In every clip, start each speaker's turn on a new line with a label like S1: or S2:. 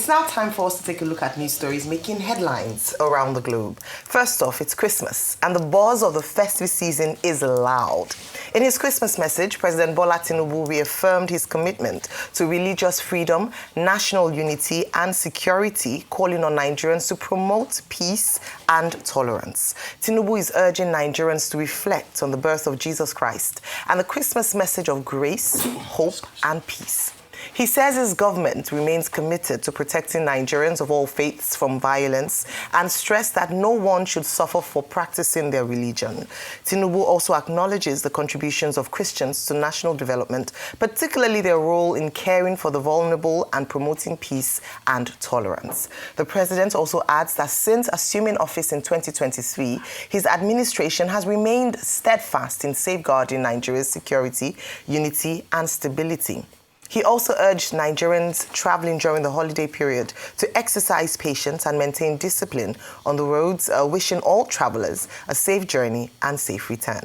S1: It's now time for us to take a look at news stories making headlines around the globe. First off, it's Christmas, and the buzz of the festive season is loud. In his Christmas message, President Bola Tinubu reaffirmed his commitment to religious freedom, national unity, and security, calling on Nigerians to promote peace and tolerance. Tinubu is urging Nigerians to reflect on the birth of Jesus Christ and the Christmas message of grace, hope, and peace. He says his government remains committed to protecting Nigerians of all faiths from violence and stressed that no one should suffer for practicing their religion. Tinubu also acknowledges the contributions of Christians to national development, particularly their role in caring for the vulnerable and promoting peace and tolerance. The president also adds that since assuming office in 2023, his administration has remained steadfast in safeguarding Nigeria's security, unity, and stability. He also urged Nigerians traveling during the holiday period to exercise patience and maintain discipline on the roads, wishing all travelers a safe journey and safe return.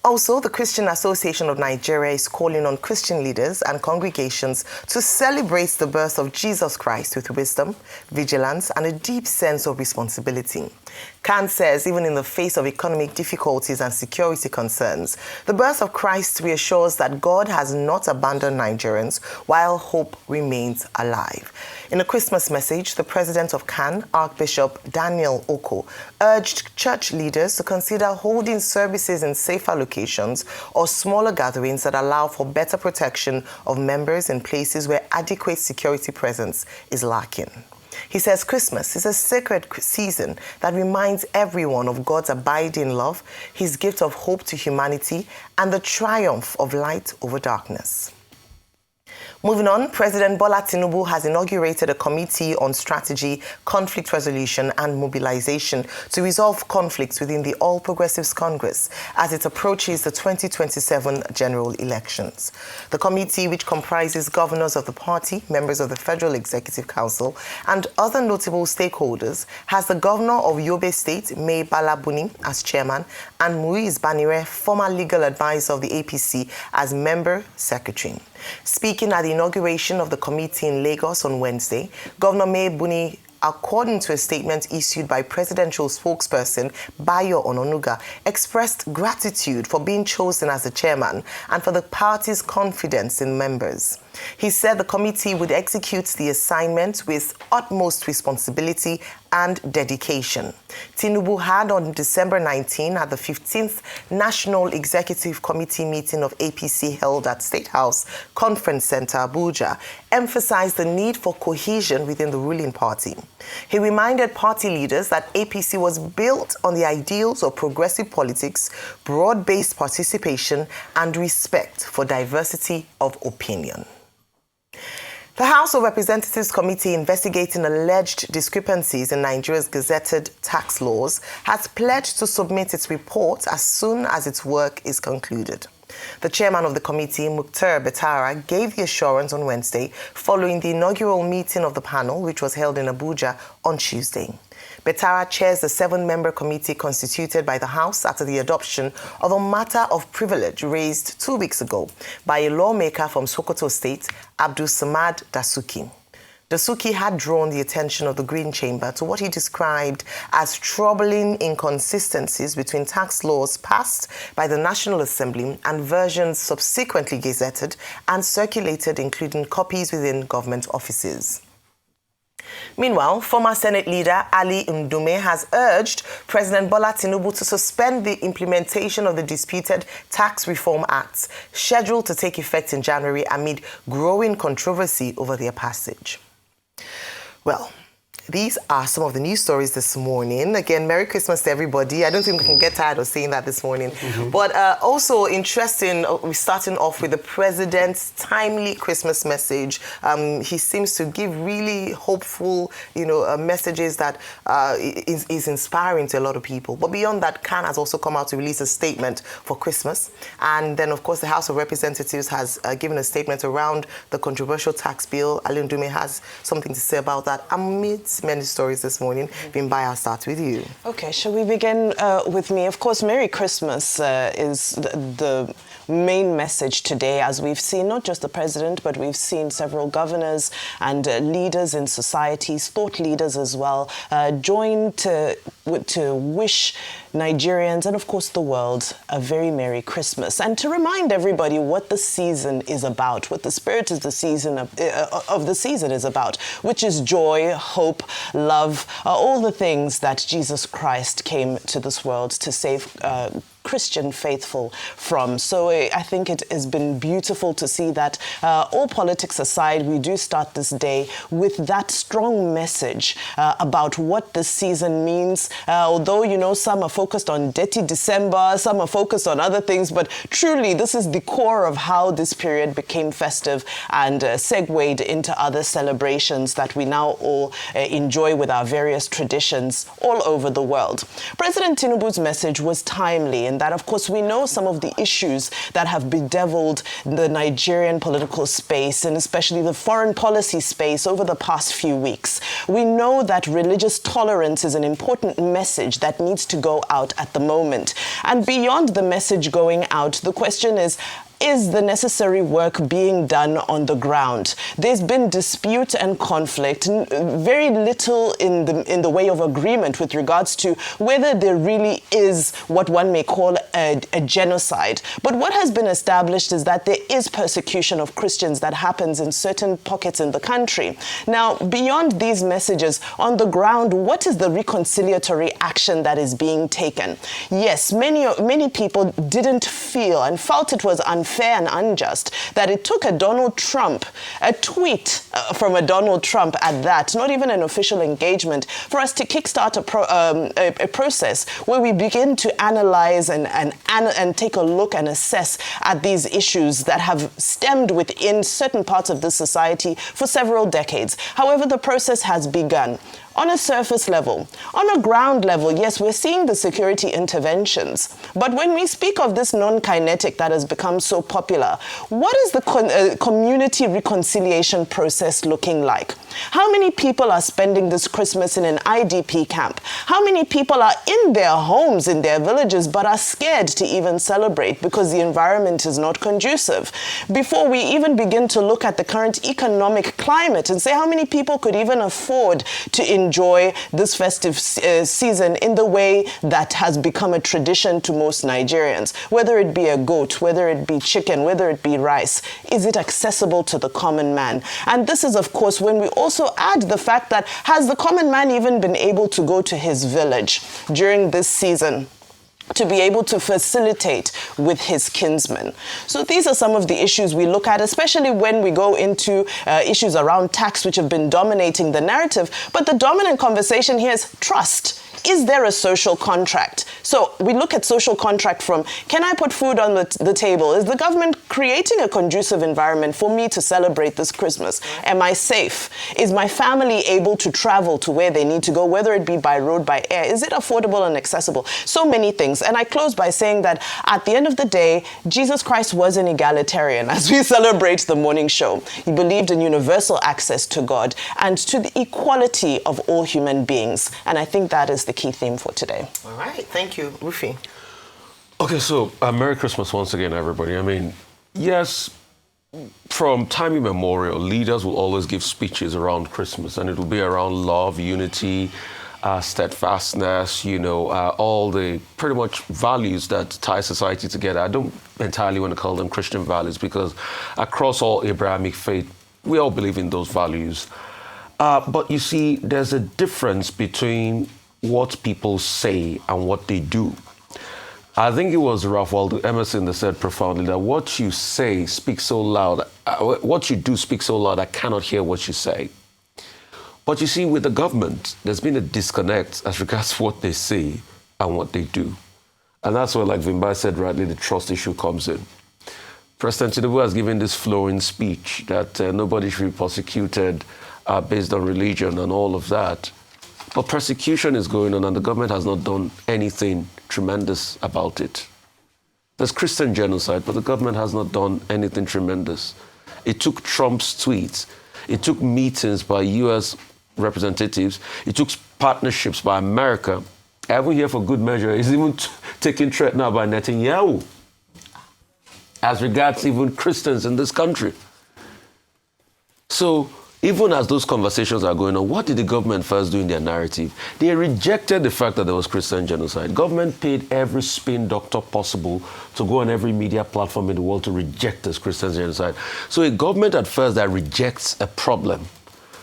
S1: Also, the Christian Association of Nigeria is calling on Christian leaders and congregations to celebrate the birth of Jesus Christ with wisdom, vigilance, and a deep sense of responsibility. CAN says even in the face of economic difficulties and security concerns, the birth of Christ reassures that God has not abandoned Nigerians while hope remains alive. In a Christmas message, the president of CAN, Archbishop Daniel Oko, urged church leaders to consider holding services in safer locations or smaller gatherings that allow for better protection of members in places where adequate security presence is lacking. He says Christmas is a sacred season that reminds everyone of God's abiding love, his gift of hope to humanity, and the triumph of light over darkness. Moving on, President Bola Tinubu has inaugurated a committee on strategy, conflict resolution, and mobilization to resolve conflicts within the All Progressives Congress as it approaches the 2027 general elections. The committee, which comprises governors of the party, members of the Federal Executive Council, and other notable stakeholders, has the governor of Yobe State, Mai Bala Buni, as chairman, and Muiz Banire, former legal advisor of the APC, as member secretary. Speaking at the inauguration of the committee in Lagos on Wednesday, Governor Mai Buni, according to a statement issued by presidential spokesperson Bayo Ononuga, expressed gratitude for being chosen as the chairman and for the party's confidence in members. He said the committee would execute the assignment with utmost responsibility and dedication. Tinubu had on December 19 at the 15th National Executive Committee meeting of APC held at State House Conference Center, Abuja, emphasized the need for cohesion within the ruling party. He reminded party leaders that APC was built on the ideals of progressive politics, broad-based participation, and respect for diversity of opinion. The House of Representatives Committee investigating alleged discrepancies in Nigeria's gazetted tax laws has pledged to submit its report as soon as its work is concluded. The chairman of the committee, Mukhtar Betara, gave the assurance on Wednesday following the inaugural meeting of the panel, which was held in Abuja on Tuesday. Betara chairs the 7-member committee constituted by the House after the adoption of a matter of privilege raised 2 weeks ago by a lawmaker from Sokoto State, Abdul Samad Dasuki. Dasuki had drawn the attention of the Green Chamber to what he described as troubling inconsistencies between tax laws passed by the National Assembly and versions subsequently gazetted and circulated, including copies within government offices. Meanwhile, former Senate leader Ali Ndume has urged President Bola Tinubu to suspend the implementation of the disputed Tax Reform Acts, scheduled to take effect in January amid growing controversy over their passage. Well, these are some of the news stories this morning. Again, Merry Christmas to everybody. I don't think we can get tired of saying that this morning. But also interesting, we're starting off with the president's timely Christmas message. He seems to give really hopeful, messages that is inspiring to a lot of people. But beyond that, CAN has also come out to release a statement for Christmas. And then, of course, the House of Representatives has given a statement around the controversial tax bill. Ali Ndume has something to say about that amidst many stories this morning. Bimbai, I'll start with you.
S2: Okay, shall we begin with me? Of course, Merry Christmas is the main message today, as we've seen not just the president, but we've seen several governors and leaders in societies, thought leaders as well, join to wish Nigerians and, of course, the world a very Merry Christmas, and to remind everybody what the season is about, what the spirit of the season of the season is about, which is joy, hope, love, all the things that Jesus Christ came to this world to save Christian faithful from. So I think it has been beautiful to see that all politics aside, we do start this day with that strong message about what this season means. Although, you know, some are focused on Dirty December, some are focused on other things, but truly this is the core of how this period became festive and segued into other celebrations that we now all enjoy with our various traditions all over the world. President Tinubu's message was timely in that, of course, we know some of the issues that have bedeviled the Nigerian political space and especially the foreign policy space over the past few weeks. We know that religious tolerance is an important message that needs to go out at the moment. And beyond the message going out, the question is the necessary work being done on the ground? There's been dispute and conflict, very little in the way of agreement with regards to whether there really is what one may call a genocide. But what has been established is that there is persecution of Christians that happens in certain pockets in the country. Now, beyond these messages, on the ground, what is the reconciliatory action that is being taken? Yes, many people didn't feel and felt it was unfair and unjust that it took a tweet from a Donald Trump at that, not even an official engagement, for us to kickstart a process where we begin to analyze and take a look and assess at these issues that have stemmed within certain parts of the society for several decades. However, the process has begun. On a surface level, on a ground level, yes, we're seeing the security interventions. But when we speak of this non-kinetic that has become so popular, what is the community reconciliation process looking like? How many people are spending this Christmas in an IDP camp? How many people are in their homes, in their villages, but are scared to even celebrate because the environment is not conducive? Before we even begin to look at the current economic climate and say how many people could even afford to enjoy this festive season in the way that has become a tradition to most Nigerians, whether it be a goat, whether it be chicken, whether it be rice, is it accessible to the common man? And this is, of course, when we also add the fact that has the common man even been able to go to his village during this season to be able to facilitate with his kinsmen? So these are some of the issues we look at, especially when we go into issues around tax, which have been dominating the narrative. But the dominant conversation here is trust. Is there a social contract? So we look at social contract from, can I put food on the table? Is the government creating a conducive environment for me to celebrate this Christmas? Am I safe? Is my family able to travel to where they need to go, whether it be by road, by air? Is it affordable and accessible? So many things. And I close by saying that at the end of the day, Jesus Christ was an egalitarian as we celebrate the morning show. He believed in universal access to God and to the equality of all human beings. And I think that is the key theme for today.
S1: All right. Thank you, Rufi.
S3: Okay, so Merry Christmas once again, everybody. I mean, yes, from time immemorial, leaders will always give speeches around Christmas, and it will be around love, unity, steadfastness, all the pretty much values that tie society together. I don't entirely want to call them Christian values because across all Abrahamic faith, we all believe in those values. But you see, there's a difference between what people say and what they do. I think it was Ralph Waldo Emerson that said profoundly that what you say speaks so loud, what you do speaks so loud, I cannot hear what you say. But you see, with the government, there's been a disconnect as regards what they say and what they do. And that's where, like Vimbai said rightly, the trust issue comes in. President Tinubu has given this flowing speech that nobody should be prosecuted based on religion and all of that. But persecution is going on and the government has not done anything tremendous about it. There's Christian genocide, but the government has not done anything tremendous. It took Trump's tweets. It took meetings by U.S. representatives. It took partnerships by America. Every year for good measure is even taking threat now by Netanyahu as regards even Christians in this country. So even as those conversations are going on, what did the government first do in their narrative? They rejected the fact that there was Christian genocide. Government paid every spin doctor possible to go on every media platform in the world to reject this Christian genocide. So a government at first that rejects a problem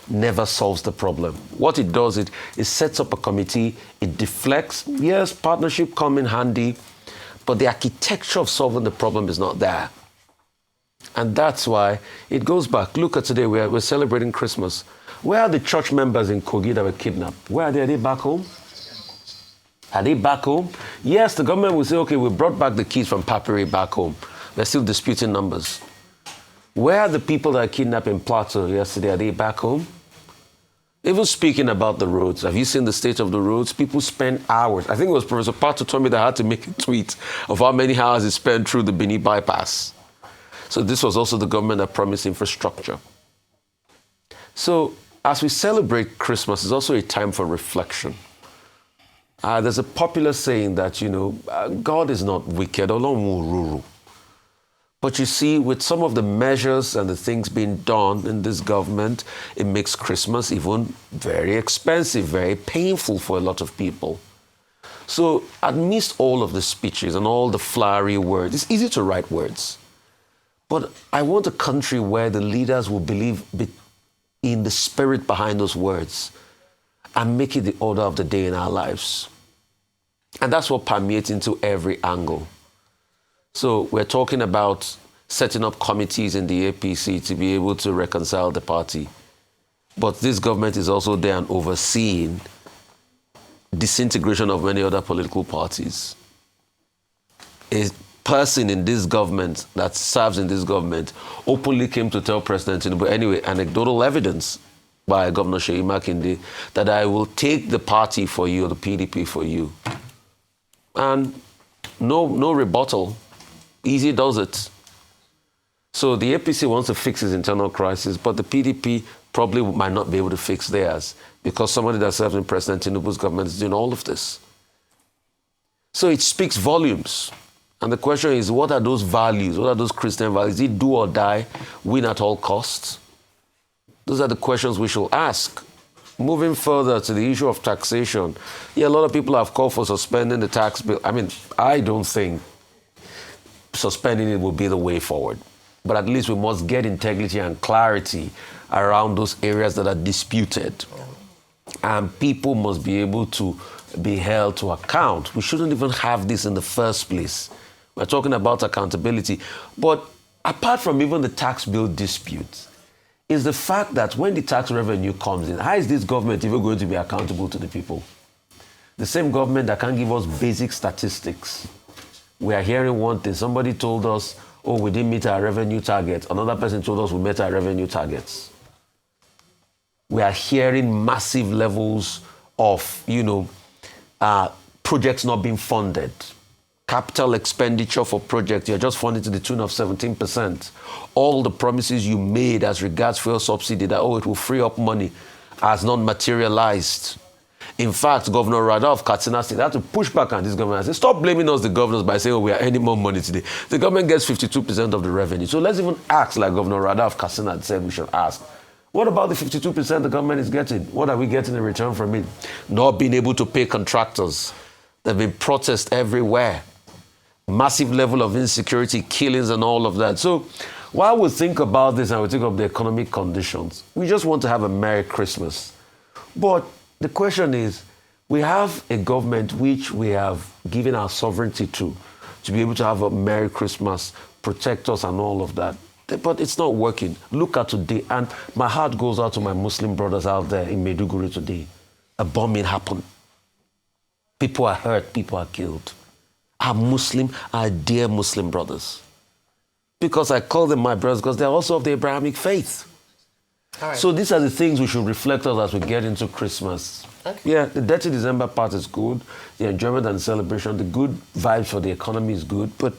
S3: never solves the problem. What it does, it sets up a committee, it deflects. Yes, partnership come in handy, but the architecture of solving the problem is not there. And that's why it goes back. Look at today, we're celebrating Christmas. Where are the church members in Kogi that were kidnapped? Where are they? Are they back home? Are they back home? Yes, the government will say, okay, we brought back the kids from Papiri back home. They're still disputing numbers. Where are the people that are kidnapped in Plateau yesterday? Are they back home? Even speaking about the roads, have you seen the state of the roads? People spend hours. I think it was Professor Pato told me that I had to make a tweet of how many hours he spent through the Bini bypass. So this was also the government that promised infrastructure. So as we celebrate Christmas, it's also a time for reflection. There's a popular saying that, God is not wicked. But you see, with some of the measures and the things being done in this government, it makes Christmas even very expensive, very painful for a lot of people. So amidst all of the speeches and all the flowery words, it's easy to write words. But I want a country where the leaders will believe in the spirit behind those words and make it the order of the day in our lives. And that's what permeates into every angle. So we're talking about setting up committees in the APC to be able to reconcile the party. But this government is also there and overseeing disintegration of many other political parties. A person in this government that serves in this government openly came to tell President Tinubu, anyway, anecdotal evidence by Governor Seyi Makinde, that I will take the party for you, the PDP for you. And no rebuttal. Easy does it. So the APC wants to fix its internal crisis, but the PDP probably might not be able to fix theirs because somebody that serves in President Tinubu's government is doing all of this. So it speaks volumes. And the question is, what are those values? What are those Christian values? Is it do or die, win at all costs? Those are the questions we should ask. Moving further to the issue of taxation, a lot of people have called for suspending the tax bill. I mean, I don't think suspending it will be the way forward. But at least we must get integrity and clarity around those areas that are disputed. And people must be able to be held to account. We shouldn't even have this in the first place. We're talking about accountability. But apart from even the tax bill dispute, is the fact that when the tax revenue comes in, how is this government even going to be accountable to the people? The same government that can't give us basic statistics. We are hearing one thing. Somebody told us, oh, we didn't meet our revenue targets. Another person told us we met our revenue targets. We are hearing massive levels of, projects not being funded. Capital expenditure for projects, you're just funding to the tune of 17%. All the promises you made as regards fuel subsidy that, it will free up money, has not materialized. In fact, Governor Rada of Katsina State had to push back on this government and say, stop blaming us, the governors, by saying, we are earning more money today. The government gets 52% of the revenue. So let's even ask, like Governor Rada of Katsina said we should ask, what about the 52% the government is getting? What are we getting in return from it? Not being able to pay contractors. There have been protests everywhere. Massive level of insecurity, killings and all of that. So while we think about this and we think of the economic conditions, we just want to have a Merry Christmas. But the question is, we have a government which we have given our sovereignty to be able to have a Merry Christmas, protect us and all of that. But it's not working. Look at today, and my heart goes out to my Muslim brothers out there in Maiduguri today. A bombing happened. People are hurt, people are killed. Our dear Muslim brothers. Because I call them my brothers because they're also of the Abrahamic faith.
S1: All right.
S3: So these are the things we should reflect on as we get into Christmas.
S1: Okay.
S3: Yeah, the Dirty December part is good. The enjoyment and celebration, the good vibes for the economy is good. But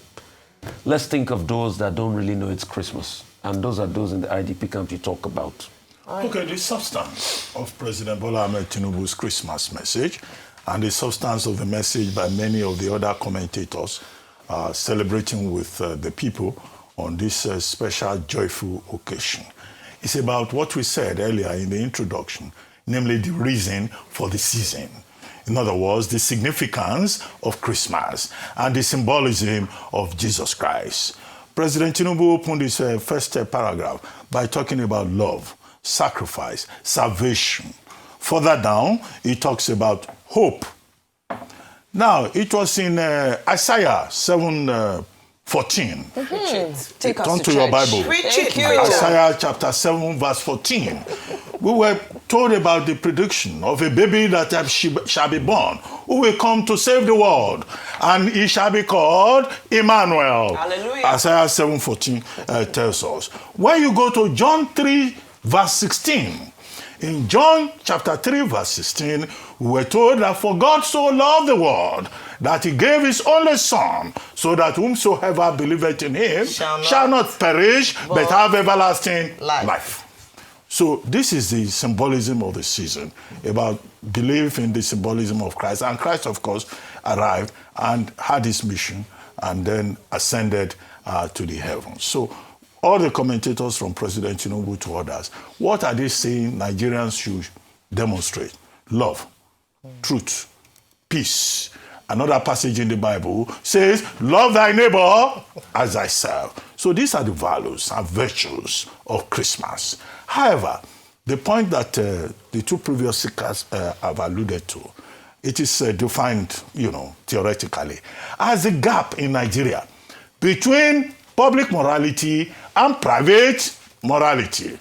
S3: let's think of those that don't really know it's Christmas. And those are those in the IDP camp you talk about.
S4: Okay, the substance of President Bola Ahmed Tinubu's Christmas message and the substance of the message by many of the other commentators celebrating with the people on this special joyful occasion. It's about what we said earlier in the introduction, namely the reason for the season. In other words, the significance of Christmas and the symbolism of Jesus Christ. President Tinubu opened his first paragraph by talking about love, sacrifice, salvation. Further down, he talks about hope. Now, it was in Isaiah 7:14.
S2: Take us
S4: Turn
S2: to
S4: to your
S2: church.
S4: Bible.
S1: Preach it.
S4: Isaiah chapter 7, verse 14. We were told about the prediction of a baby that shall be born, who will come to save the world, and he shall be called Emmanuel.
S2: Hallelujah.
S4: Isaiah 7:14 tells us. When you go to John 3, verse 16, in John chapter 3, verse 16, we were told that for God so loved the world that he gave his only son, so that whomsoever believeth in him shall not perish, but have everlasting life. So this is the symbolism of the season, about belief in the symbolism of Christ. And Christ, of course, arrived and had his mission and then ascended to the heavens. So all the commentators from President Tinubu to others, what are they saying Nigerians should demonstrate? Love, truth, peace. Another passage in the Bible says, love thy neighbor as thyself. So these are the values and virtues of Christmas. However, the point that the two previous speakers have alluded to, it is defined, theoretically, as a gap in Nigeria between public morality and private morality.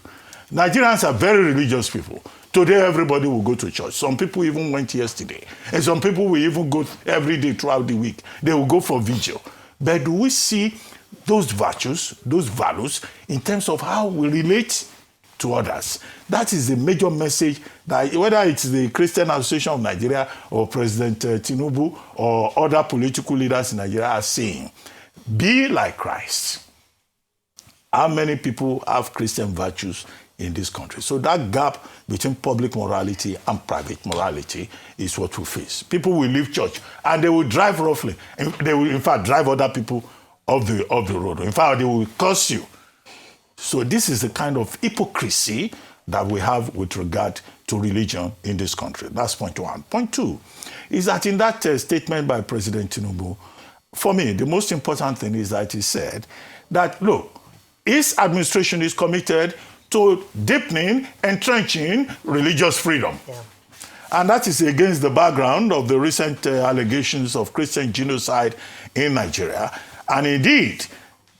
S4: Nigerians are very religious people. Today, everybody will go to church. Some people even went yesterday. And some people will even go every day throughout the week. They will go for vigil. But do we see those virtues, those values, in terms of how we relate to others? That is the major message that whether it's the Christian Association of Nigeria or President Tinubu or other political leaders in Nigeria are saying, be like Christ. How many people have Christian virtues in this country? So that gap between public morality and private morality is what we face. People will leave church and they will drive roughly. And they will, in fact, drive other people off the road. In fact, they will curse you. So this is the kind of hypocrisy that we have with regard to religion in this country. That's point one. Point two is that in that statement by President Tinubu, for me, the most important thing is that he said that, look, his administration is committed to deepening, entrenching religious freedom. Yeah. And that is against the background of the recent allegations of Christian genocide in Nigeria. And indeed,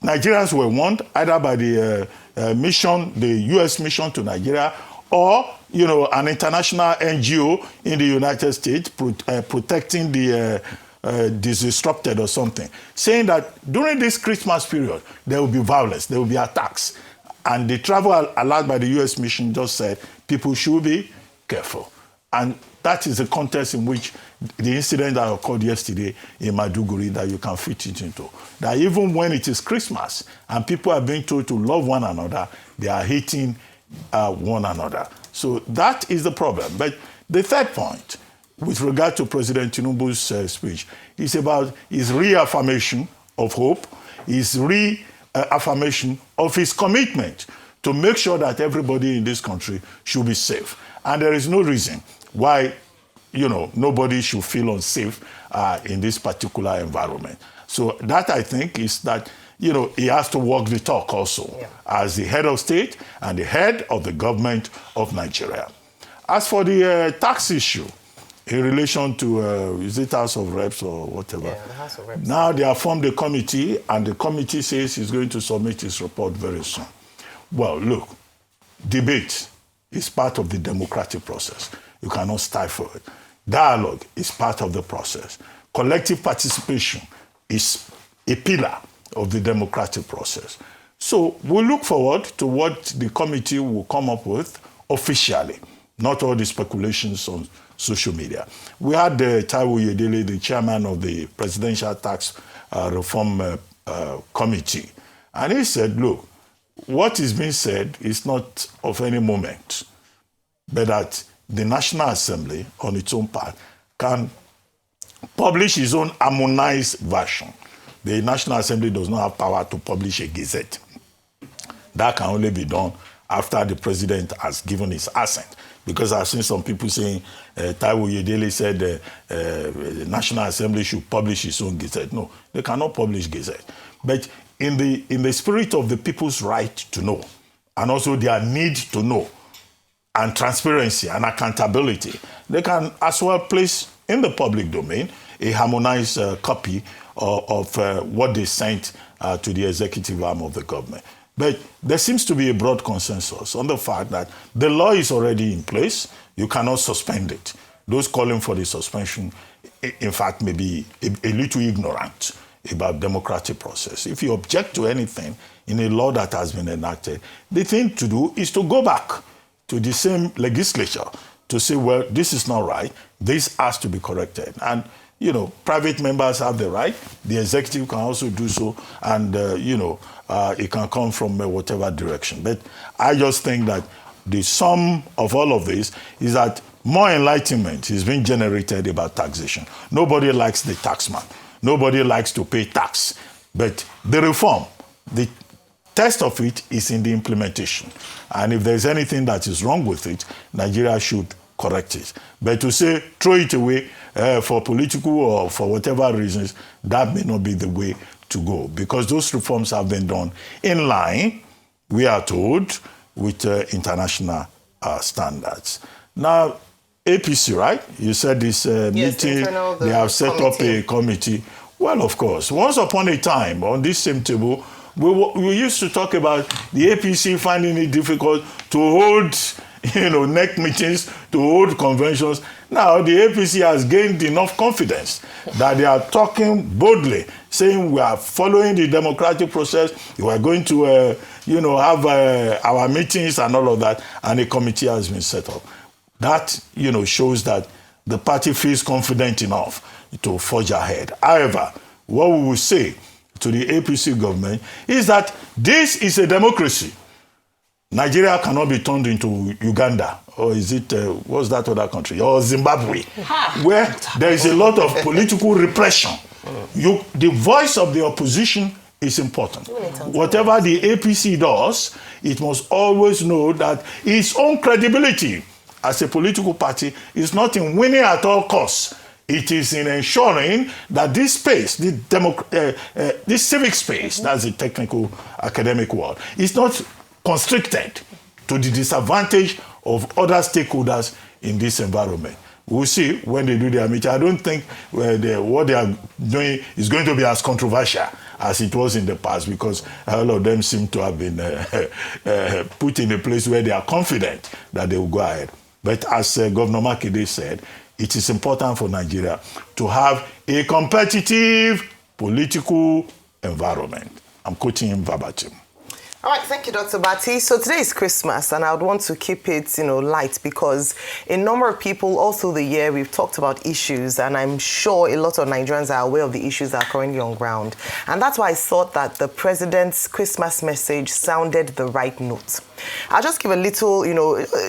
S4: Nigerians were warned either by the mission, the U.S. mission to Nigeria, or an international NGO in the United States protecting the disrupted or something, saying that during this Christmas period, there will be violence, there will be attacks. And the travel allowed by the U.S. mission just said people should be careful. And that is the context in which the incident that occurred yesterday in Maiduguri that you can fit it into. That even when it is Christmas and people are being told to love one another, they are hating one another. So that is the problem. But the third point, with regard to President Tinubu's speech, is about his reaffirmation of hope, his reaffirmation of his commitment to make sure that everybody in this country should be safe. And there is no reason why, nobody should feel unsafe in this particular environment. So that, I think, is that, he has to walk the talk also as the head of state and the head of the government of Nigeria. As for the tax issue, in relation to, is it House of Reps or whatever?
S1: Yeah, the House of Reps.
S4: Now they have formed a committee, and the committee says it's going to submit its report very soon. Well, look, debate is part of the democratic process. You cannot stifle it. Dialogue is part of the process. Collective participation is a pillar of the democratic process. So we look forward to what the committee will come up with officially, not all the speculations on social media. We had Taiwo Yedele, the chairman of the Presidential Tax Reform Committee, and he said, look, what is being said is not of any moment, but that the National Assembly, on its own part, can publish its own harmonized version. The National Assembly does not have power to publish a gazette. That can only be done after the president has given his assent. Because I've seen some people saying, Taiwo Yedele said the National Assembly should publish its own gazette. No, they cannot publish gazette. But in the spirit of the people's right to know, and also their need to know, and transparency and accountability, they can as well place in the public domain a harmonized copy of what they sent to the executive arm of the government. But there seems to be a broad consensus on the fact that the law is already in place. You cannot suspend it. Those calling for the suspension, in fact, may be a little ignorant about democratic process. If you object to anything in a law that has been enacted, the thing to do is to go back to the same legislature to say, well, this is not right. This has to be corrected. And, you know, private members have the right. The executive can also do so. And, it can come from whatever direction. But I just think that the sum of all of this is that more enlightenment is being generated about taxation. Nobody likes the taxman. Nobody likes to pay tax. But the reform, the test of it is in the implementation. And if there's anything that is wrong with it, Nigeria should correct it. But to say, throw it away for political or for whatever reasons, that may not be the way to go. Because those reforms have been done in line, we are told, with international standards. Now, APC, right? You said this meeting, they have set up a committee. Well, of course. Once upon a time, on this same table, we used to talk about the APC finding it difficult to hold, NEC meetings, to hold conventions. Now, the APC has gained enough confidence that they are talking boldly, saying we are following the democratic process, we are going to, have our meetings and all of that, and a committee has been set up. That, shows that the party feels confident enough to forge ahead. However, what we will say to the APC government is that this is a democracy. Nigeria cannot be turned into Uganda, or is it, what's that other country, or Zimbabwe, where there is a lot of political repression. The voice of the opposition is important. Whatever the APC does, it must always know that its own credibility as a political party is not in winning at all costs. It is in ensuring that this space, this civic space, that's the technical academic word, is not constricted to the disadvantage of other stakeholders in this environment. We'll see when they do their meeting. I don't think what they are doing is going to be as controversial as it was in the past, because all of them seem to have been put in a place where they are confident that they will go ahead. But as Governor Makinde said, it is important for Nigeria to have a competitive political environment. I'm quoting him verbatim.
S1: All right, thank you, Dr. Bati. So today is Christmas, and I would want to keep it, light, because a number of people all through the year we've talked about issues, and I'm sure a lot of Nigerians are aware of the issues that are currently on ground. And that's why I thought that the president's Christmas message sounded the right note. I'll just give a little,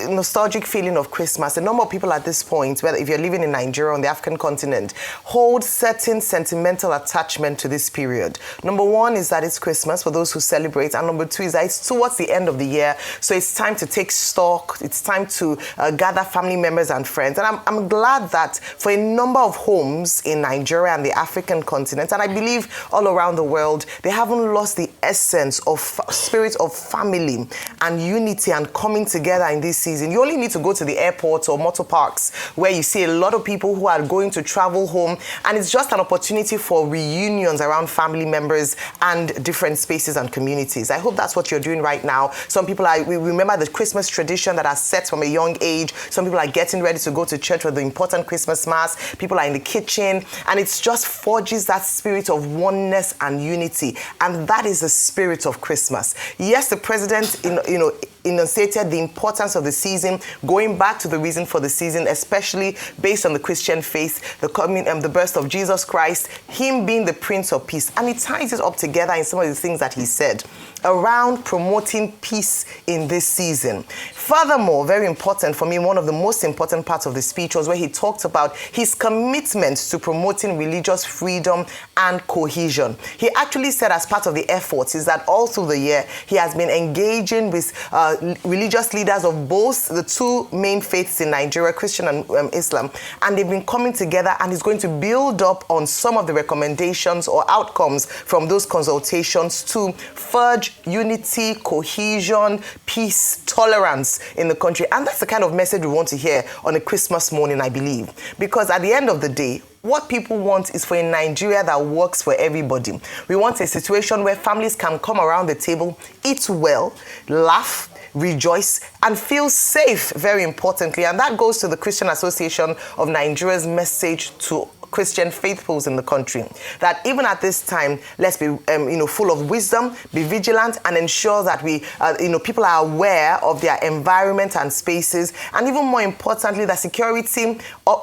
S1: nostalgic feeling of Christmas. A number of people at this point, whether if you're living in Nigeria or on the African continent, hold certain sentimental attachment to this period. Number one is that it's Christmas for those who celebrate, and number two is that it's towards the end of the year, so it's time to take stock, it's time to gather family members and friends. And I'm glad that for a number of homes in Nigeria and the African continent, and I believe all around the world, they haven't lost the essence of spirit of family and unity and coming together in this season. You only need to go to the airports or motor parks where you see a lot of people who are going to travel home, and it's just an opportunity for reunions around family members and different spaces and communities. I hope that's what you're doing right now. Some people we remember the Christmas tradition that are set from a young age. Some people are getting ready to go to church for the important Christmas mass. People are in the kitchen, and it just forges that spirit of oneness and unity, and that is the spirit of Christmas. Yes, the president, enunciated the importance of the season, going back to the reason for the season, especially based on the Christian faith, the coming and the birth of Jesus Christ, him being the Prince of Peace. And he ties it up together in some of the things that he said around promoting peace in this season. Furthermore, very important for me, one of the most important parts of the speech was where he talked about his commitment to promoting religious freedom and cohesion. He actually said as part of the efforts is that all through the year, he has been engaging with religious leaders of both the two main faiths in Nigeria, Christian and Islam, and they've been coming together, and he's going to build up on some of the recommendations or outcomes from those consultations to forge unity, cohesion, peace, tolerance in the country. And that's the kind of message we want to hear on a Christmas morning, I believe. Because at the end of the day, what people want is for a Nigeria that works for everybody. We want a situation where families can come around the table, eat well, laugh, rejoice, and feel safe, very importantly. And that goes to the Christian Association of Nigeria's message to Christian faithfuls in the country, that even at this time, let's be full of wisdom, be vigilant, and ensure that we people are aware of their environment and spaces, and even more importantly, that security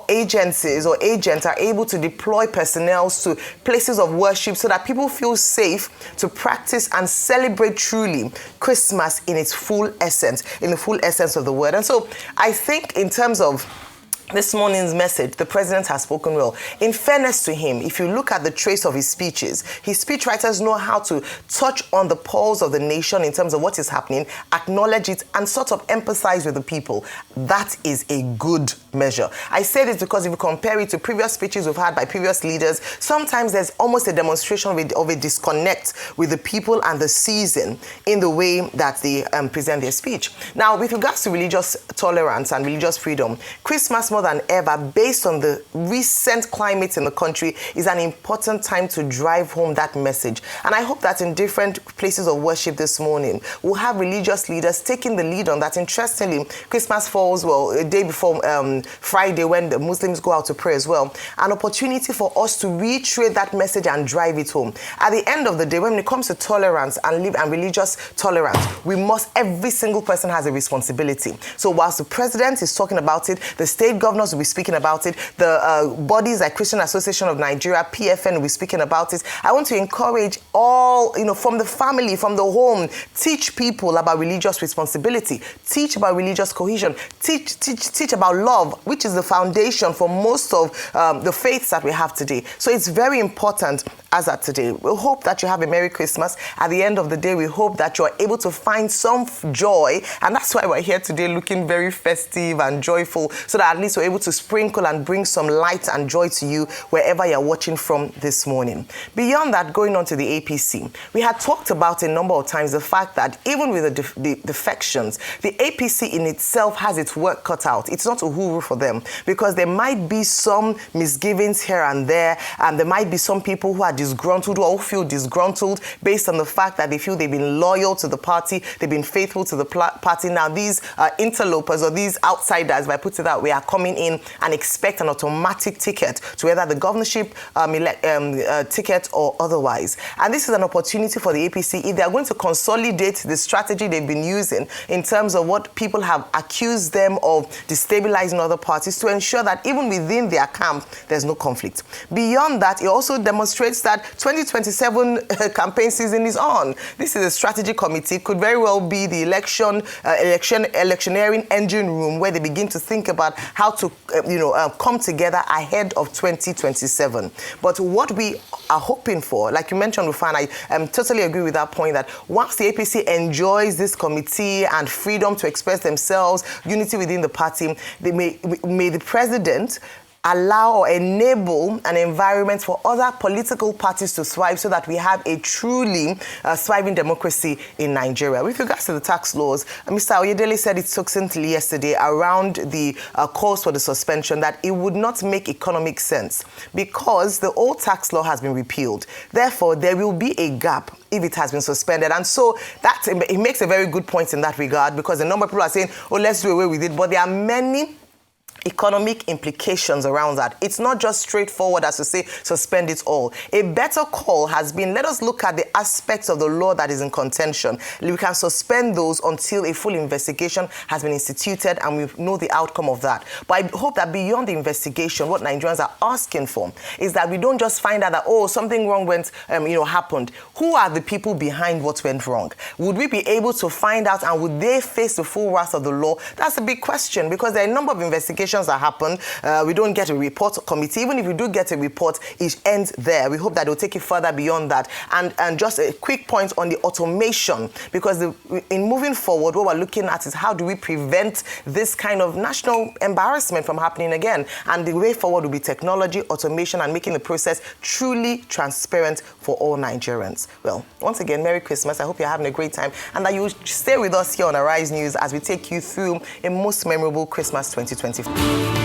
S1: agencies or agents are able to deploy personnel to places of worship so that people feel safe to practice and celebrate truly Christmas in its full essence, in the full essence of the word. And so I think in terms of this morning's message, the president has spoken well. In fairness to him, if you look at the trace of his speeches, his speechwriters know how to touch on the pulse of the nation in terms of what is happening, acknowledge it, and sort of empathize with the people. That is a good measure. I say this because if you compare it to previous speeches we've had by previous leaders, sometimes there's almost a demonstration of a disconnect with the people and the season in the way that they present their speech. Now, with regards to religious tolerance and religious freedom, Christmas more than ever, based on the recent climate in the country, is an important time to drive home that message. And I hope that in different places of worship this morning, we'll have religious leaders taking the lead on that. Interestingly, Christmas falls, well, a day before Friday, when the Muslims go out to pray as well. An opportunity for us to reiterate that message and drive it home. At the end of the day, when it comes to tolerance and religious tolerance, every single person has a responsibility. So whilst the president is talking about it, the state governors will be speaking about it, the bodies like Christian Association of Nigeria, PFN, will be speaking about it. I want to encourage all, from the family, from the home, teach people about religious responsibility, teach about religious cohesion, teach about love, which is the foundation for most of the faiths that we have today. So it's very important as at today. We hope that you have a Merry Christmas. At the end of the day, we hope that you're able to find some joy, and that's why we're here today looking very festive and joyful, so that at least we're able to sprinkle and bring some light and joy to you wherever you're watching from this morning. Beyond that, going on to the APC, we had talked about a number of times the fact that even with the defections, the APC in itself has its work cut out. It's not a hooroo for them, because there might be some misgivings here and there, and there might be some people who are disgruntled or who feel disgruntled based on the fact that they feel they've been loyal to the party, they've been faithful to the party. Now these interlopers or these outsiders, if I put it that way, are coming in and expect an automatic ticket to whether the governorship ticket or otherwise. And this is an opportunity for the APC, if they are going to consolidate the strategy they've been using in terms of what people have accused them of destabilizing other parties, to ensure that even within their camp, there's no conflict. Beyond that, it also demonstrates that 2027 campaign season is on. This is a strategy committee, could very well be the electioneering engine room, where they begin to think about how to come together ahead of 2027. But what we are hoping for, like you mentioned, Rufan, I totally agree with that point, that once the APC enjoys this committee and freedom to express themselves, unity within the party, may the president allow or enable an environment for other political parties to thrive, so that we have a truly thriving democracy in Nigeria. With regards to the tax laws, Mr. Oyedele said it succinctly yesterday around the calls for the suspension, that it would not make economic sense because the old tax law has been repealed. Therefore, there will be a gap if it has been suspended. And so that it makes a very good point in that regard, because a number of people are saying, oh, let's do away with it. But there are many economic implications around that. It's not just straightforward as to say suspend it all. A better call has been, let us look at the aspects of the law that is in contention. We can suspend those until a full investigation has been instituted and we know the outcome of that. But I hope that beyond the investigation, what Nigerians are asking for is that we don't just find out that, oh, something wrong happened. Who are the people behind what went wrong? Would we be able to find out, and would they face the full wrath of the law? That's a big question, because there are a number of investigations that happen. We don't get a report committee. Even if we do get a report, it ends there. We hope that they'll take it further beyond that. And just a quick point on the automation, because in moving forward, what we're looking at is how do we prevent this kind of national embarrassment from happening again? And the way forward will be technology, automation, and making the process truly transparent for all Nigerians. Well, once again, Merry Christmas. I hope you're having a great time and that you stay with us here on Arise News as we take you through a most memorable Christmas 2024.